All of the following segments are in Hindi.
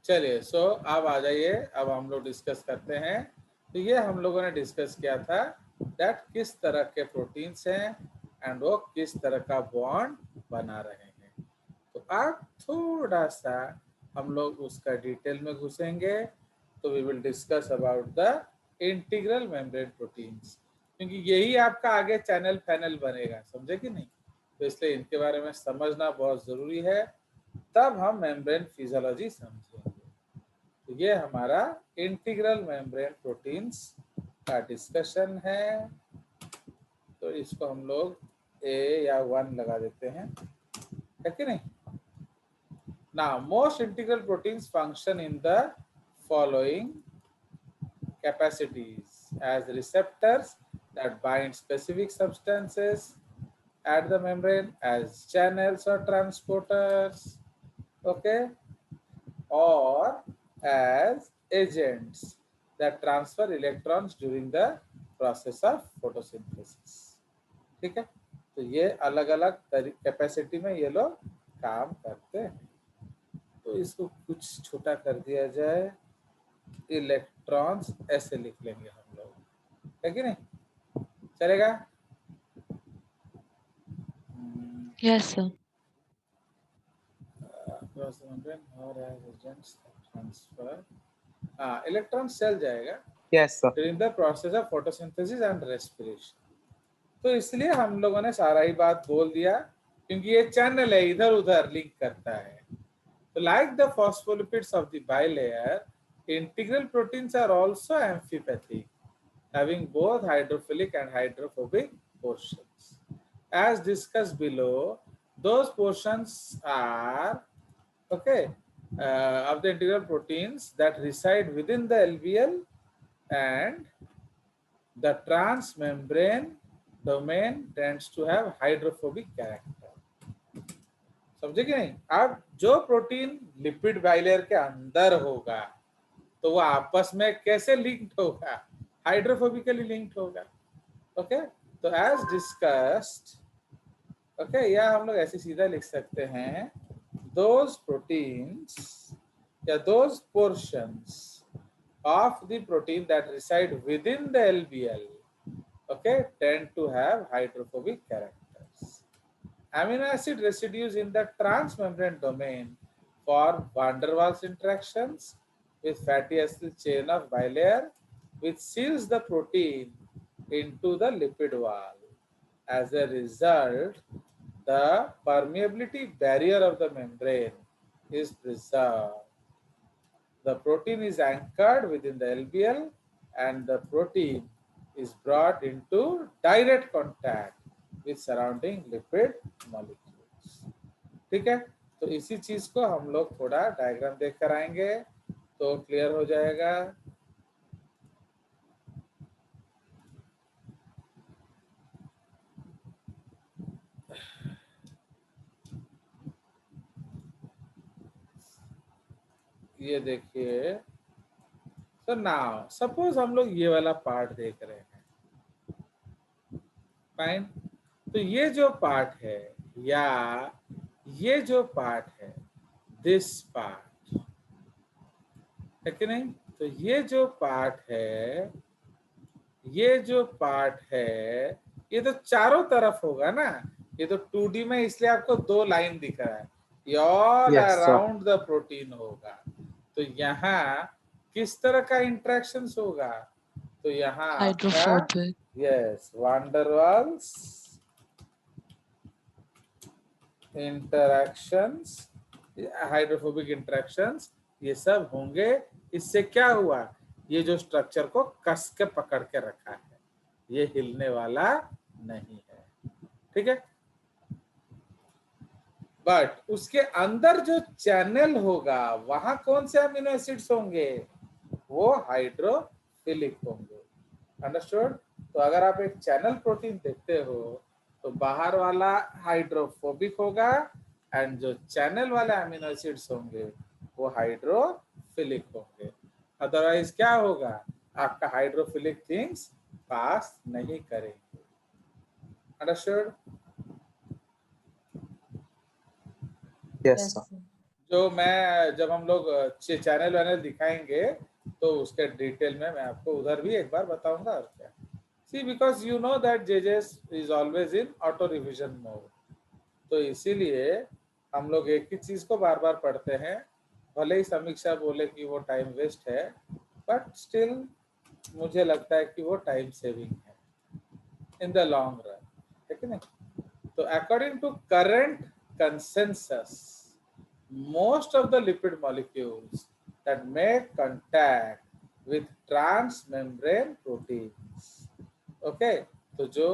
चलिए अब आ जाइए, अब हम लोग डिस्कस करते हैं। तो ये हम लोगों ने डिस्कस किया था दैट किस तरह के प्रोटीन्स हैं एंड वो किस तरह का बॉन्ड बना रहे हैं। तो अब थोड़ा सा हम लोग उसका डिटेल में घुसेंगे। तो we will discuss about the integral membrane proteins, क्योंकि यही आपका आगे चैनल फैनल बनेगा, समझे कि नहीं। तो इसलिए इनके बारे में समझना बहुत ज़रूरी है, तब हम मेम्ब्रेन फिजियोलॉजी समझेंगे। तो ये हमारा इंटीग्रल मेम्ब्रेन प्रोटीन्स का डिस्कशन है। तो इसको हम लोग ए या 1 लगा देते हैं, है कि नहीं। Now, most integral proteins function in the following capacities: as receptors that bind specific substances at the membrane, as channels or transporters, okay, or as agents that transfer electrons during the process of photosynthesis. ठीक है, तो ये अलग अलग कैपेसिटी में ये लोग काम करते हैं। तो इसको कुछ छोटा कर दिया जाए, इलेक्ट्रॉन्स ऐसे लिख लेंगे हम लोग, है कि नहीं, चलेगा। Yes, sir. इलेक्ट्रॉन चल जाएगा Yes, sir. During the process of photosynthesis and respiration. तो इसलिए हम लोगों ने सारा ही बात बोल दिया, क्योंकि ये चैनल है, इधर उधर लिंक करता है। तो like the phospholipids of the bilayer, integral proteins are also amphipathic, having both hydrophilic and hydrophobic portions. As discussed below, those portions are okay of the integral proteins that reside within the LVL and the transmembrane domain tends to have hydrophobic character. समझे कि नहीं। अब जो प्रोटीन लिपिड बाइलेयर के अंदर होगा तो वो आपस में कैसे लिंक्ड होगा, हाइड्रोफोबिकली लिंक्ड होगा। ओके, तो एज डिस्कस्ड, ओके, या हम लोग ऐसे सीधा लिख सकते हैं, दोज प्रोटीन्स या those portions of the protein that reside within the LBL, okay, tend to have hydrophobic characters. Amino acid residues in the transmembrane domain form van der Waals interactions with fatty acid chain of bilayer, which seals the protein into the lipid wall. As a result, the permeability barrier of the membrane is preserved. The protein is anchored within the LBL and the protein is brought into direct contact with surrounding lipid molecules. ठीक है, तो इसी चीज को हम लोग थोड़ा डायग्राम देख कर आएंगे तो क्लियर हो जाएगा। ये देखिए, तो नाउ सपोज हम लोग ये वाला पार्ट देख रहे हैं, फाइन। तो ये जो पार्ट है या ये जो पार्ट है, दिस पार्ट, है कि नहीं। तो ये जो पार्ट है, ये जो पार्ट है, ये तो चारों तरफ होगा ना। ये तो 2D में इसलिए आपको 2 लाइन दिख रहा है, ये all Yes, sir. Around the protein होगा। तो यहाँ किस तरह का इंटरेक्शंस होगा, तो यहाँ आपका Hydrophobic. Yes van der Waals interactions, hydrophobic interactions, ये सब होंगे। इससे क्या हुआ, ये जो स्ट्रक्चर को कस के पकड़ के रखा है, ये हिलने वाला नहीं है, ठीक है। बट उसके अंदर जो चैनल होगा वहां कौन से अमीनो एसिड्स होंगे, वो हाइड्रोफिलिक होंगे। अंडरस्टूड। तो अगर आप एक चैनल प्रोटीन देखते हो तो बाहर वाला हाइड्रोफोबिक होगा एंड जो चैनल वाले अमीनो एसिड्स होंगे वो हाइड्रोफिलिक होंगे। अदरवाइज क्या होगा, आपका हाइड्रोफिलिक थिंग्स पास नहीं करेंगे। अंडरस्टूड। Yes, sir. जो मैं जब हम लोग चैनल वैनल दिखाएंगे तो उसके डिटेल में मैं आपको उधर भी एक बार बताऊंगा। और क्या, see because you know that जेजेस is always in auto revision mode, तो इसीलिए हम लोग एक ही चीज को बार बार पढ़ते हैं। भले ही समीक्षा बोले कि वो टाइम वेस्ट है, बट स्टिल मुझे लगता है कि वो टाइम सेविंग है इन द लॉन्ग रन, है कि नहीं? तो according to current consensus, most of the lipid molecules that make contact with transmembrane proteins, okay तो जो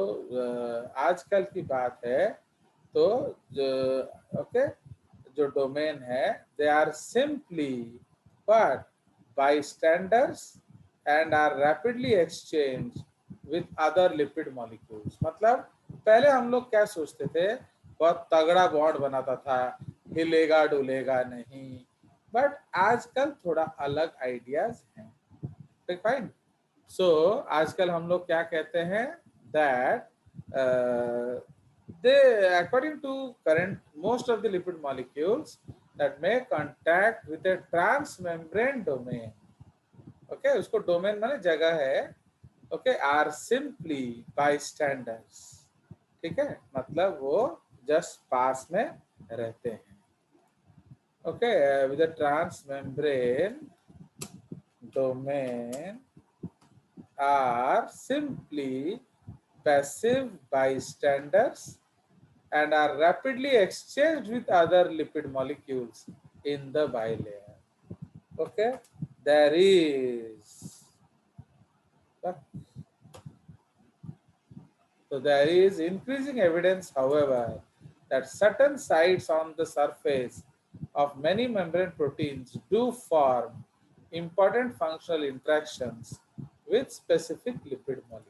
आजकल की बात है, तो ओके जो डोमेन है, they are simply but bystanders and are rapidly exchanged with other lipid molecules। मतलब पहले हम लोग क्या सोचते थे, बहुत तगड़ा बॉन्ड बनाता था, हिलेगा डुलेगा नहीं, बट आजकल थोड़ा अलग आइडियाज हैं। फाइन। सो आजकल हम लोग क्या कहते हैं, that they according to current most of the lipid molecules that may contact with a transmembrane domain, okay उसको डोमेन माने जगह है, ओके आर सिंपली bystanders, ठीक है, मतलब वो जस्ट पास में रहते हैं, okay with a transmembrane domain are simply passive bystanders and are rapidly exchanged with other lipid molecules in the bilayer. Okay, there is so there is increasing evidence, however, that certain sites on the surface of many membrane proteins do form important functional interactions with specific lipid molecules।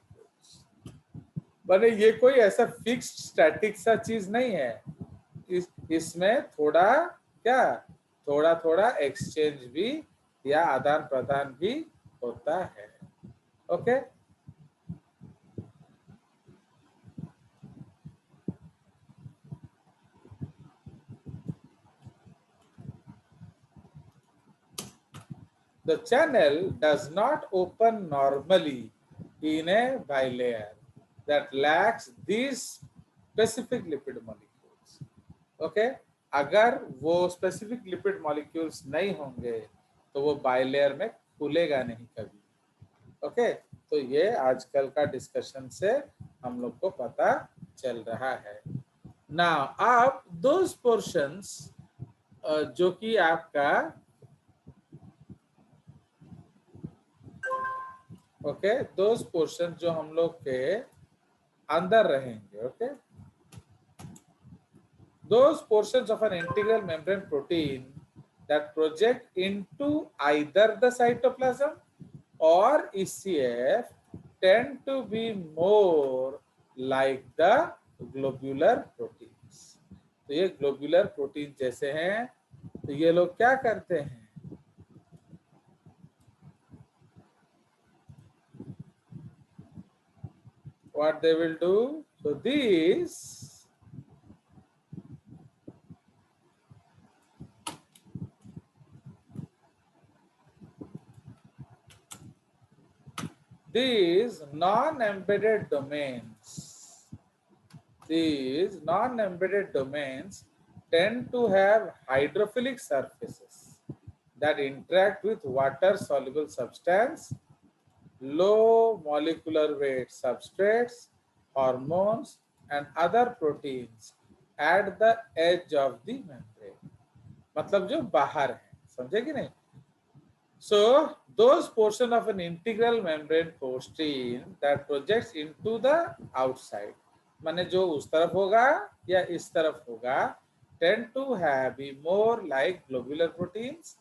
माने ये कोई ऐसा फिक्स्ड स्टैटिक सा चीज नहीं है, इसमें थोड़ा क्या, थोड़ा थोड़ा एक्सचेंज भी या आदान प्रदान भी होता है, okay. The channel does not open normally in a bilayer that lacks these specific lipid molecules, okay? अगर वो स्पेसिफिक लिपिड मॉलिक्यूल्स नहीं होंगे तो वो बाइलेयर में खुलेगा नहीं कभी, ओके तो ये आजकल का डिस्कशन से हम लोग को पता चल रहा है। नाउ अब दोज पोर्शंस जो कि आपका ओके दोज पोर्शन जो हम लोग के अंदर रहेंगे, okay those portions of an integral membrane protein that project into either the cytoplasm or ECF tend to be more like the globular proteins। तो ये ग्लोब्यूलर प्रोटीन जैसे हैं, तो ये लोग क्या करते हैं, what they will do, so these non-embedded domains tend to have hydrophilic surfaces that interact with water soluble substance, low molecular weight substrates, hormones and other proteins at the edge of the membrane, मतलब जो बाहर है, समझे कि नहीं? So those portion of an integral membrane protein that projects into the outside, माने जो उस तरफ होगा या इस तरफ होगा, tend to have be more like globular proteins।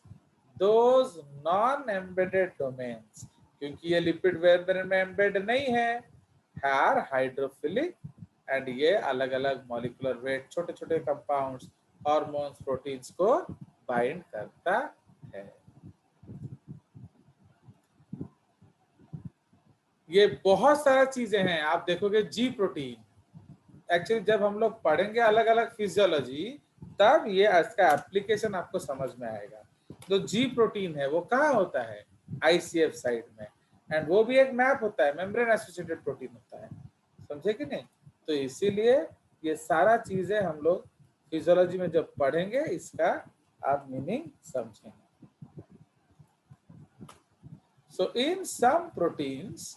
those non-embedded domains, क्योंकि ये लिपिड membrane में एम्बेड नहीं है, are hydrophilic and ये अलग अलग मॉलिकुलर वेट छोटे छोटे कंपाउंड्स हार्मोन्स प्रोटीन्स को बाइंड करता है। ये बहुत सारा चीजें हैं, आप देखोगे जी प्रोटीन, एक्चुअली जब हम लोग पढ़ेंगे अलग अलग फिजियोलॉजी तब ये इसका एप्लीकेशन आपको समझ में आएगा। जो जी प्रोटीन है वो कहाँ होता है, आईसीएफ साइड में, एंड वो भी एक मैप होता है, मेम्ब्रेन एसोसिएटेड प्रोटीन होता है, समझे कि नहीं। तो इसीलिए ये सारा चीजें हम लोग फिजियोलॉजी में जब पढ़ेंगे इसका आप मीनिंग समझेंगे। So in some proteins,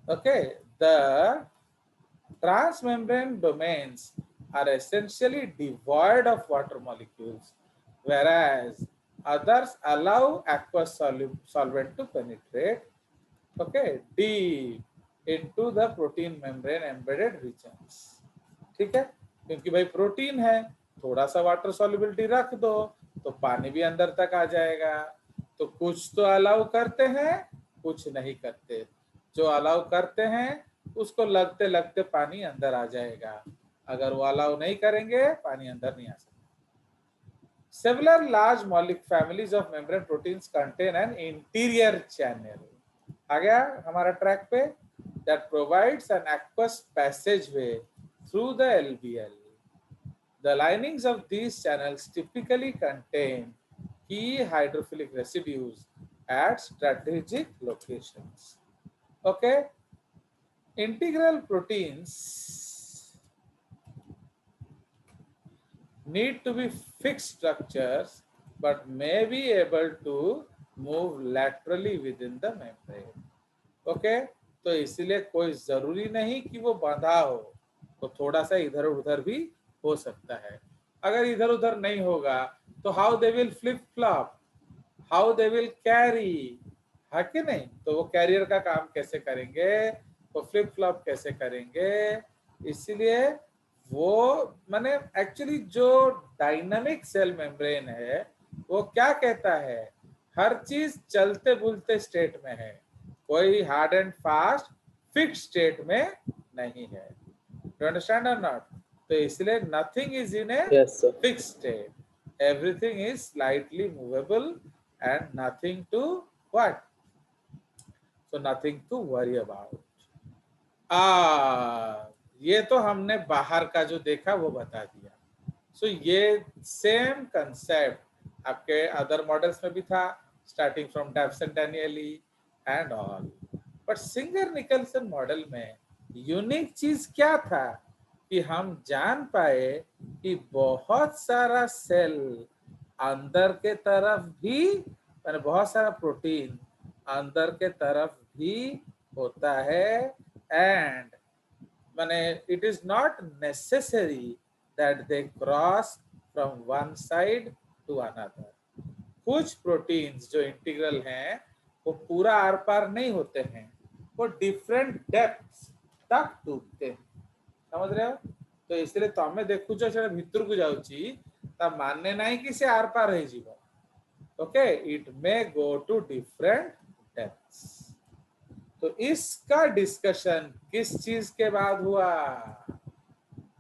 okay, the transmembrane domains are essentially devoid of water molecules, whereas others allow aqueous solvent to penetrate, okay, deep into the protein membrane embedded regions. ठीक है, क्योंकि भाई प्रोटीन है, थोड़ा सा वाटर सॉल्युबिलिटी रख दो तो पानी भी अंदर तक आ जाएगा। तो कुछ तो अलाउ करते हैं, कुछ नहीं करते। जो अलाउ करते हैं उसको लगते लगते पानी अंदर आ जाएगा, अगर वो अलाउ नहीं करेंगे पानी अंदर नहीं आ सकता। Several large molecular families of membrane proteins contain an interior channel. आ गया हमारा ट्रैक पे, that provides an aqueous passageway through the LBL. The linings of these channels typically contain key hydrophilic residues at strategic locations. Okay, integral proteins need to be fixed structures but may be able to move laterally within the membrane. Okay, तो इसलिए कोई जरूरी नहीं कि वो बंधा हो, तो थोड़ा सा इधर उधर भी हो सकता है। अगर इधर उधर नहीं होगा तो how they will flip flop, how they will carry, है कि नहीं। तो वो कैरियर का काम कैसे करेंगे, वो फ्लिप फ्लॉप कैसे करेंगे। इसलिए वो माने एक्चुअली जो डायनामिक सेल मेम्ब्रेन है वो क्या कहता है, हर चीज चलते बुलते स्टेट में है, कोई hard and fast fix state में नहीं है। डू अंडरस्टैंड और नॉट। तो इसलिए nothing is in a fix state, everything is slightly movable and nothing to what, so nothing to worry about. ये तो हमने बाहर का जो देखा वो बता दिया। सो ये सेम कंसेप्ट आपके अदर मॉडल्स में भी था, starting from Davson Danielli and all. But Singer Nicolson model में यूनिक चीज क्या था कि हम जान पाए कि बहुत सारा सेल अंदर के तरफ भी, मैंने बहुत सारा प्रोटीन अंदर के तरफ भी होता है, एंड मैंने it is not necessary that they cross from one side to another. कुछ प्रोटीन्स जो इंटीग्रल हैं वो पूरा आर पार नहीं होते हैं, वो डिफरेंट डेप्थ्स तक डूबते हैं, समझ रहे हो। तो इसलिए तमें देखुच से भितर को जाउची ता माने नहीं कि से आर पार है जीव। Okay, it may go to different depths. तो इसका डिस्कशन किस चीज के बाद हुआ,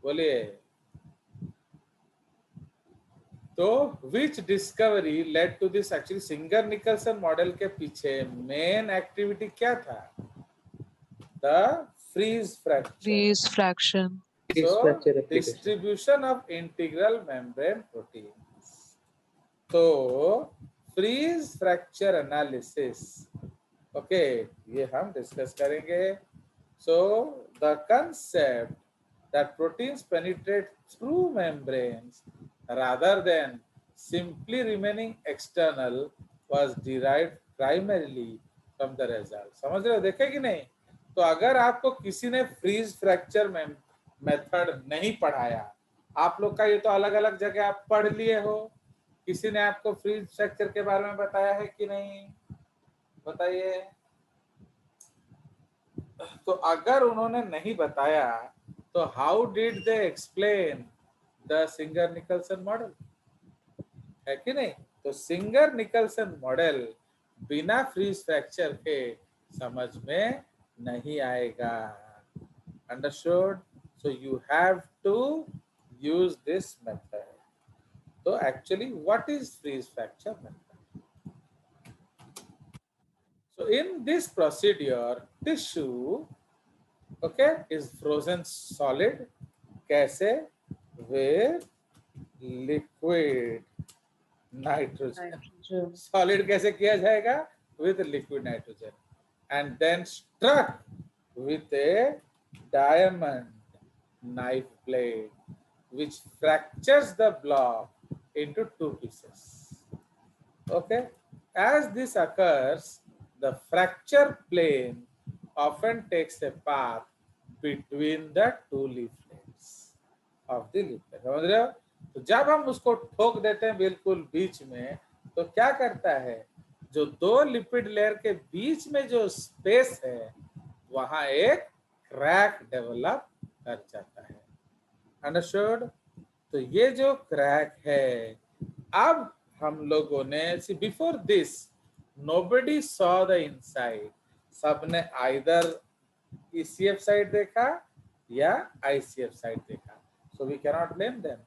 बोलिए। तो which discovery led to this, actually Singer Nicolson model के पीछे मेन एक्टिविटी क्या था, the freeze fracture. Freeze fraction. So distribution of integral membrane proteins. तो फ्रीज फ्रैक्चर एनालिसिस, ओके, ये हम डिस्कस करेंगे। So the concept that proteins penetrate through membranes rather than simply remaining external was derived primarily from the result. समझ रहे हो, देखे कि नहीं। तो अगर आपको किसी ने फ्रीज फ्रैक्चर मेथड नहीं पढ़ाया, आप लोग का ये तो अलग अलग जगह आप पढ़ लिए हो, किसी ने आपको फ्रीज फ्रैक्चर के बारे में बताया है कि नहीं, बताइए। तो अगर उन्होंने नहीं बताया तो how did they explain the Singer Nicolson model, है कि नहीं। तो सिंगर निकलसन मॉडल बिना फ्रीज फ्रैक्चर के समझ में नहीं आएगा। Understood. So you have to use this method. तो actually what is freeze fracture method. So in this procedure tissue, okay, is frozen solid, कैसे, with liquid nitrogen. Nitrogen. Solid कैसे किया जाएगा? With liquid nitrogen, and then struck with a diamond knife blade which fractures the block into two pieces. Okay, as this occurs, the fracture plane often takes a path between the two leaflets of the leaflet. समझ रहे हो? तो जब हम उसको ठोक देते हैं बिल्कुल बीच में, तो क्या करता है, जो दो लिपिड लेयर के बीच में जो स्पेस है वहां एक क्रैक डेवलप कर जाता है। अंडरस्टूड? तो ये जो क्रैक है, अब हम लोगों ने see before this nobody saw the inside, सबने आइदर ECF साइड देखा या ICF साइड देखा, so we cannot blame them.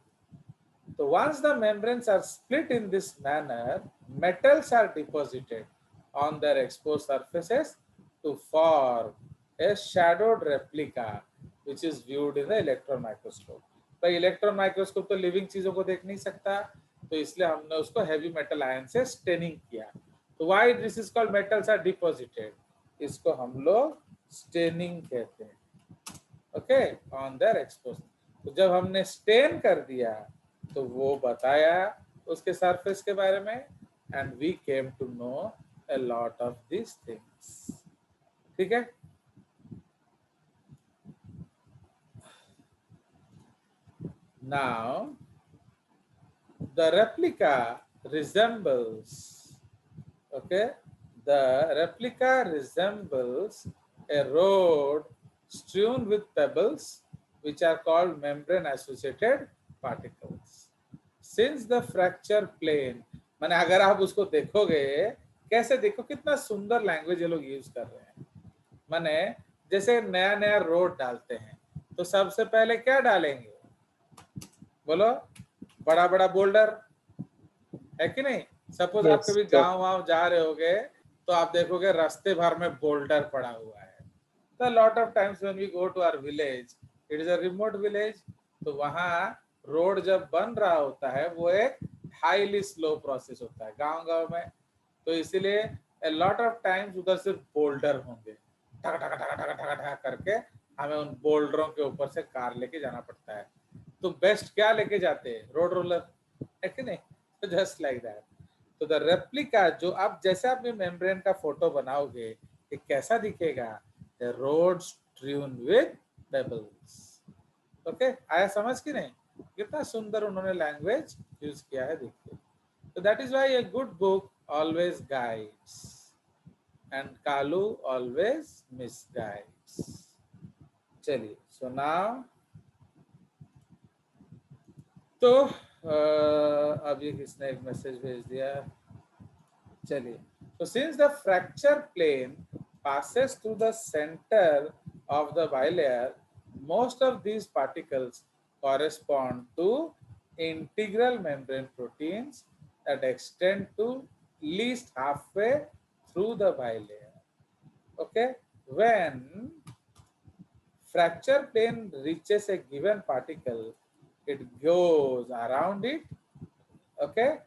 So once the membranes are split in this manner, metals are deposited on their exposed surfaces to form a shadowed replica which is viewed in the electron microscope. भाई इलेक्ट्रॉन माइक्रोस्कोप तो लिविंग चीजों को देख नहीं सकता, तो इसलिए हमने उसको हैवी मेटल आयन से स्टेनिंग किया। तो why this is called metals are deposited, इसको हम लोग स्टेनिंग कहते हैं। Okay, on their expose. तो जब हमने स्टेन कर दिया तो वो बताया उसके सरफेस के बारे में, and we came to know a lot of this things. ठीक है, now the replica resembles, okay, the replica resembles a road strewn with pebbles which are called membrane associated particles. Since the fracture plane, माने अगर आप उसको देखोगे, कैसे देखो कितना सुंदर लैंग्वेज ये लोग यूज कर रहे हैं। माने जैसे नया नया रोड डालते हैं तो सबसे पहले क्या डालेंगे, बोलो? बड़ा बड़ा बोल्डर है कि नहीं? सपोज आप कभी गांव वाँव जा रहे होगे तो आप देखोगे रास्ते भर में बोल्डर पड़ा हुआ है। तो lot of times when we go to our village, it is a remote village, तो वहाँ रोड जब बन रहा होता है वो एक हाईली स्लो प्रोसेस होता है गांव में, तो इसीलिए a lot of times उधर सिर्फ बोल्डर होंगे, ठक ठक ठक ठक ठक ठक करके हमें उन बोल्डरों के ऊपर से कार लेके जाना पड़ता है। तो बेस्ट क्या लेके जाते हैं? रोड रोलर, है कि नहीं? तो जस्ट लाइक दैट। तो द रेप्लिका, जो आप जैसे आप मेम्ब्रेन का फोटो बनाओगे, ये कैसा दिखेगा? The road strewn with pebbles. Okay, आया समझ कि नहीं? कितना सुंदर उन्होंने लैंग्वेज यूज किया है, देखिए। तो that is why a good book always guides and Kalu always misguides. चलिए, so now तो अब ये किसने एक मैसेज भेज दिया, चलिए। So since the fracture plane passes through the center of the bilayer, most of these particles correspond to integral membrane proteins that extend to least halfway through the bilayer. Okay, when fracture plane reaches a given particle, it goes around it, okay,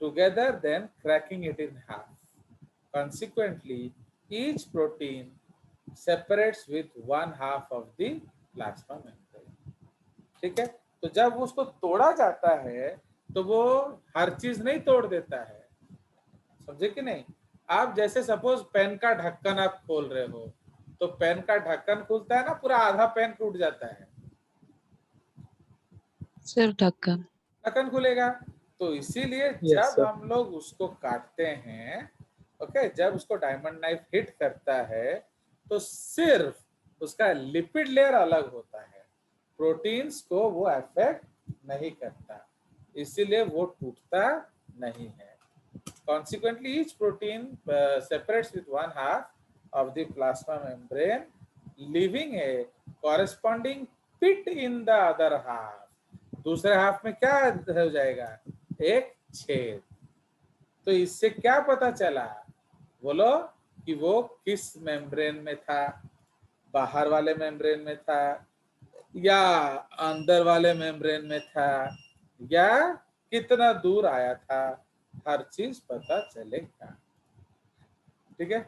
together, then cracking it in half. Consequently, each protein separates with one half of the plasma membrane. ठीक है, तो जब उसको तोड़ा जाता है तो वो हर चीज नहीं तोड़ देता है, समझे कि नहीं? आप जैसे सपोज पेन का ढक्कन आप खोल रहे हो, तो पेन का ढक्कन खुलता है ना, पूरा आधा पेन टूट जाता है, सिर्फ ढक्कन ढक्कन खुलेगा। तो इसीलिए जब हम लोग उसको काटते हैं, ओके, जब उसको डायमंड नाइफ हिट करता है तो सिर्फ उसका लिपिड लेयर अलग होता है, प्रोटीन्स को वो अफेक्ट नहीं करता, इसीलिए वो टूटता नहीं है। Consequently, each protein separates with one half of the plasma membrane, leaving a corresponding pit in the other half. दूसरे हाफ में क्या हो जाएगा? एक छेद। तो इससे क्या पता चला, बोलो, कि वो किस मेम्ब्रेन में था? बाहर वाले मेम्ब्रेन में था या अंदर वाले मेम्ब्रेन में था? या कितना दूर आया था, हर चीज पता चलेगा। ठीक है।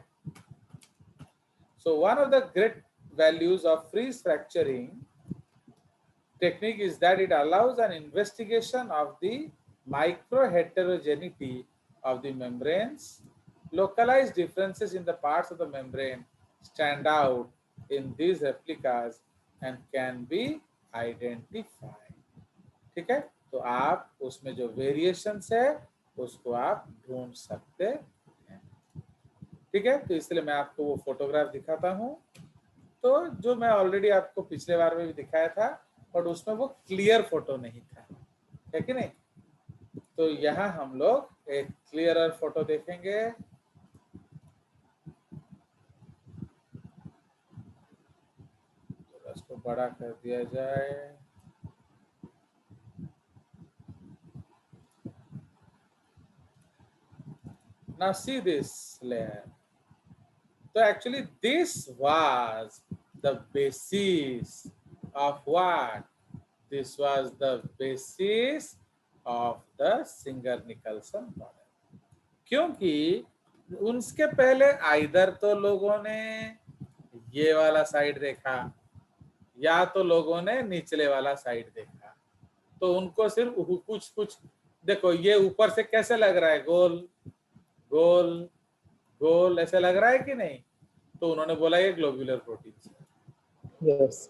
So one of the great values of freeze fracturing technique is that it allows an investigation of the micro heterogeneity of the membranes. Localized differences in the parts of the membrane stand out in these replicas and can be identified. ठीक है, तो आप उसमें जो वेरिएशंस है उसको आप ढूंढ सकते हैं। ठीक है, तो इसलिए मैं आपको वो फोटोग्राफ दिखाता हूँ। तो जो मैं ऑलरेडी आपको पिछले बार में भी दिखाया था, और उसमें वो क्लियर फोटो नहीं था, है कि नहीं। तो यहाँ हम लोग एक क्लियरर फोटो देखेंगे। तो इसको बड़ा कर दिया जाए। Now see this layer. So actually this was the basis of what? This was the basis of the Singer-Nicholson model. क्योंकि उसके पहले आइदर तो लोगों ने ये वाला साइड देखा या तो लोगों ने निचले वाला साइड देखा, तो उनको सिर्फ कुछ कुछ देखो, ये ऊपर से कैसे लग रहा है, गोल गोल गोल ऐसे लग रहा है कि नहीं, तो उन्होंने बोला ये ग्लोब्यूलर प्रोटीन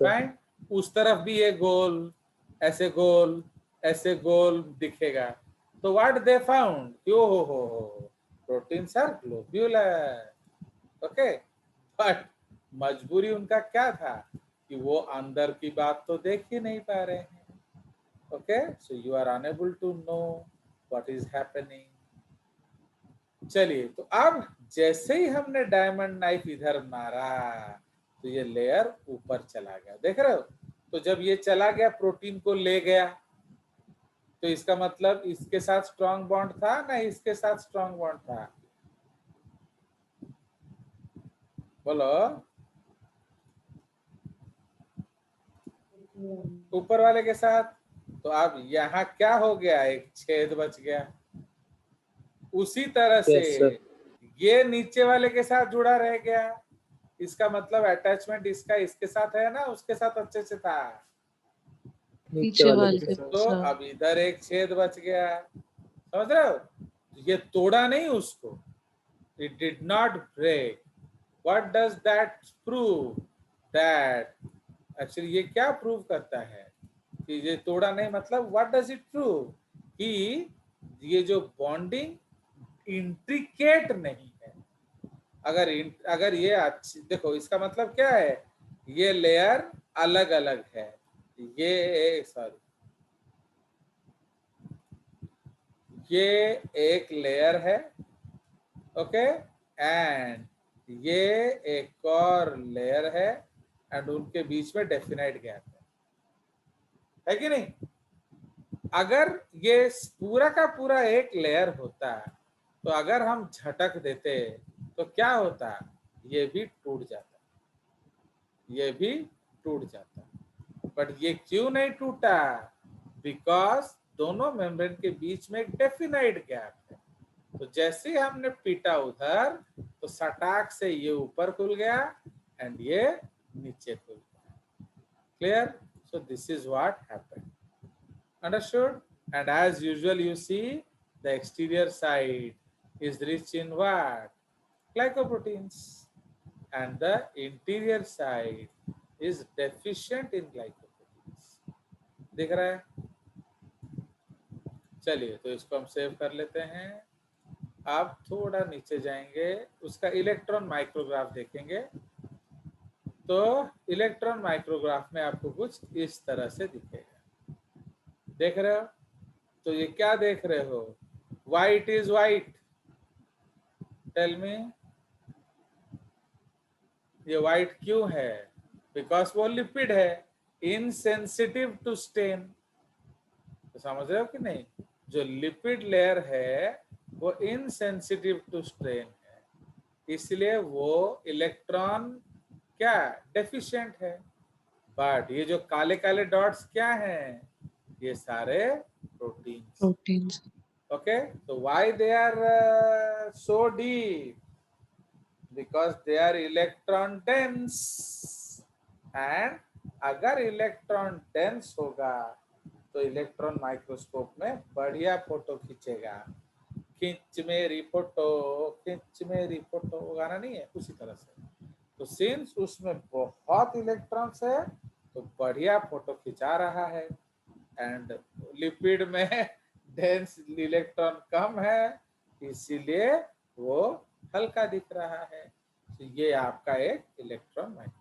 है। उस तरफ भी ये गोल ऐसे गोल दिखेगा, तो व्हाट दे फाउंड, क्यों हो proteins are globular. Okay, but मजबूरी उनका क्या था कि वो अंदर की बात तो देख ही नहीं पा रहे हैं। Okay, so you are unable to know what is happening. चलिए, तो अब जैसे ही हमने डायमंड नाइफ इधर मारा तो ये लेयर ऊपर चला गया, देख रहे हो। तो जब ये चला गया, प्रोटीन को ले गया, तो इसका मतलब इसके साथ स्ट्रॉन्ग बॉन्ड था ना, इसके साथ स्ट्रॉन्ग बॉन्ड था, बोलो। ऊपर वाले के साथ। तो अब यहाँ क्या हो गया, एक छेद बच गया। उसी तरह से ये नीचे वाले के साथ जुड़ा रह गया, इसका मतलब अटैचमेंट इसका इसके साथ है ना, उसके साथ अच्छे से था, नीचे वाले के तो अब इधर एक छेद बच गया, समझ रहे हो। ये तोड़ा नहीं उसको, it did not break. What does that prove? That actually ये क्या प्रूव करता है कि ये तोड़ा नहीं, मतलब what does it prove? कि ये जो बॉन्डिंग इंट्रिकेट नहीं है। अगर ये अच्छी देखो, इसका मतलब क्या है, ये लेयर अलग अलग है, ये सॉरी ये एक लेयर है, ओके, एंड ये एक और लेयर है, एंड उनके बीच में डेफिनाइट गैप है कि नहीं। अगर ये पूरा का पूरा एक लेयर होता, तो अगर हम झटक देते तो क्या होता, ये भी टूट जाता, ये भी टूट जाता। बट ये क्यों नहीं टूटा, बिकॉज दोनों मेम्ब्रेन के बीच में एक डेफिनाइट गैप है। तो जैसे ही हमने पीटा उधर, तो सटाक से ये ऊपर खुल गया एंड ये नीचे खुल गया। Clear? So this is what happened. Understood? And as usual, you see the exterior side is rich in what? Glycoproteins. And the interior side is deficient in glycoproteins. दिख रहा है? चलिए, तो इसको हम सेव कर लेते हैं। आप थोड़ा नीचे जाएंगे, उसका इलेक्ट्रॉन माइक्रोग्राफ देखेंगे, तो इलेक्ट्रॉन माइक्रोग्राफ में आपको कुछ इस तरह से दिखेगा, देख रहे हो। तो ये क्या देख रहे हो, white is white, tell me, ये व्हाइट क्यों है, बिकॉज वो लिपिड है, इनसेंसिटिव टू स्टेन। तो समझ रहे हो कि नहीं, जो लिपिड लेयर है वो इनसेंसिटिव टू स्ट्रेन है, इसलिए वो इलेक्ट्रॉन क्या डेफिशिएंट है। बट ये जो काले काले डॉट्स क्या हैं, ये सारे proteins. Proteins. Okay, so why they are so deep? Because they are electron dense, and अगर इलेक्ट्रॉन डेंस होगा तो इलेक्ट्रॉन माइक्रोस्कोप में बढ़िया फोटो खींचेगा। खींच मेरी फोटो, खींच मेरी फोटो, वो गाना नहीं है, उसी तरह से। तो सिंस उसमें बहुत इलेक्ट्रॉन्स है तो बढ़िया फोटो खिंचा रहा है, एंड लिपिड में डेंस इलेक्ट्रॉन कम है इसीलिए वो हल्का दिख रहा है। तो ये आपका एक electron micrograph.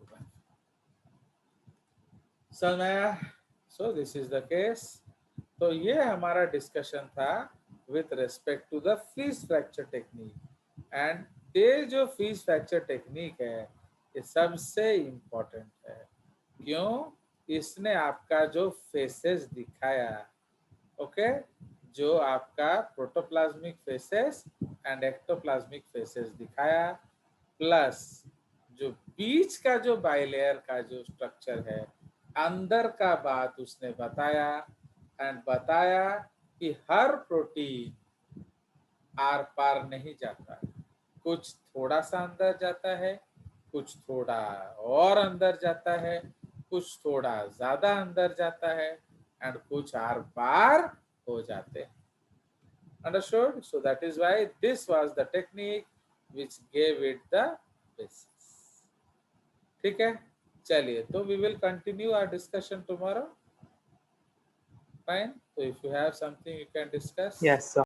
So this is the case. तो ये हमारा डिस्कशन था with respect to the freeze fracture technique, and ये जो फ्रीज फ्रैक्चर टेक्निक है ये सबसे इम्पोर्टेंट है। क्यों? इसने आपका जो फेसेस दिखाया, ओके, जो आपका प्रोटोप्लाज्मिक फेसेस एंड एक्टोप्लाज्मिक फेसेस दिखाया, प्लस जो बीच का जो बाइलेयर का जो स्ट्रक्चर है, अंदर का बात उसने बताया, एंड बताया कि हर प्रोटीन आर पार नहीं जाता, कुछ थोड़ा सा अंदर जाता है, कुछ थोड़ा और अंदर जाता है, कुछ थोड़ा ज्यादा अंदर जाता है, एंड कुछ आर पार हो जाते हैं। Understood? So that is why this was the technique which gave it the basis. ठीक है, चलिए, तो we will continue our discussion tomorrow. Fine. So if you have something you can discuss. Yes, sir.